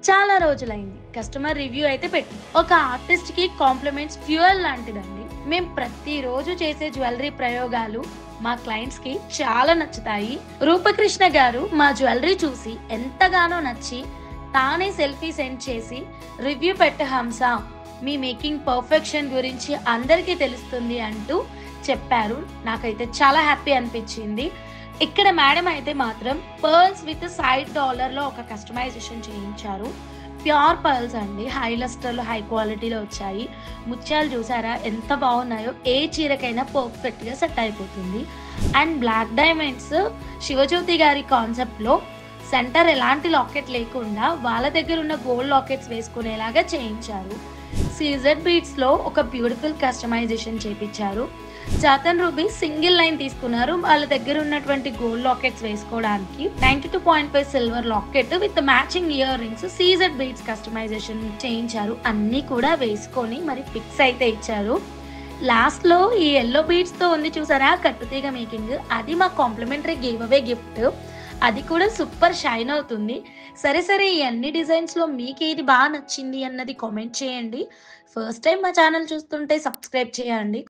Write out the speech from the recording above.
చాలా రోజులైంది. Customer review అయితే పెట్టి. ఒక ఆర్టిస్ట్‌కి కాంప్లిమెంట్స్ ఫ్యూయల్ లాంటిదండి. మేము ప్రతిరోజు చేసే జ్యువెల్లరీ ప్రయోగాలు మా క్లయింట్స్‌కి చాలా నచ్చుతాయి. రూపకృష్ణ గారు మా జ్యువెల్లరీ చూసి ఎంతగానో నచ్చి తానే సెల్ఫీ సెండ్ చేసి రివ్యూ పెట్టు హంస. మీ మేకింగ్ పర్ఫెక్షన్ గురించి అందరికీ తెలుస్తుంది అంటూ చెప్పారు. నాకైతే చాలా హ్యాపీ అనిపించింది. ఇక్కడ మేడం అయితే మాత్రం పర్ల్స్ విత్ సైడ్ డాలర్‌లో ఒక కస్టమైజేషన్ చేయించారు. ప్యూర్ పర్ల్స్ అండి. హై లస్టర్‌లో హై క్వాలిటీలో వచ్చాయి. ముత్యాలు చూసారా ఎంత బాగున్నాయో. ఏ చీరకైనా పర్ఫెక్ట్‌గా సెట్ అయిపోతుంది. అండ్ బ్లాక్ డైమండ్స్ శివజ్యోతి గారి కాన్సెప్ట్‌లో సెంటర్ ఎలాంటి లాకెట్ లేకుండా వాళ్ళ దగ్గర ఉన్న గోల్డ్ లాకెట్స్ వేసుకునేలాగా చేయించారు. సీజెడ్ బీడ్స్‌లో ఒక బ్యూటిఫుల్ కస్టమైజేషన్ చేపించారు. జాతన్ రూబీ సింగిల్ లైన్ తీసుకున్నారు. వాళ్ళ దగ్గర ఉన్నటువంటి గోల్డ్ లాకెట్స్ వేసుకోవడానికి 92.5 silver locket with matching earrings CZ beads customization చేయించారు. అన్నీ కూడా వేసుకొని మరి ఫిక్స్ అయితే ఇచ్చారు. లాస్ట్ లో ఈ ఎల్లో బీడ్స్ తో ఉంది చూసారా కట్టుతీగ మేకింగ్, అది మా కాంప్లిమెంటరీ గివ్ అవే గిఫ్ట్. అది కూడా సూపర్ షైన్ అవుతుంది. సరే ఈ అన్ని డిజైన్స్ లో మీకు ఏది బాగా నచ్చింది అన్నది కామెంట్ చేయండి. ఫస్ట్ టైం మా ఛానల్ చూస్తుంటే సబ్స్క్రైబ్ చేయండి.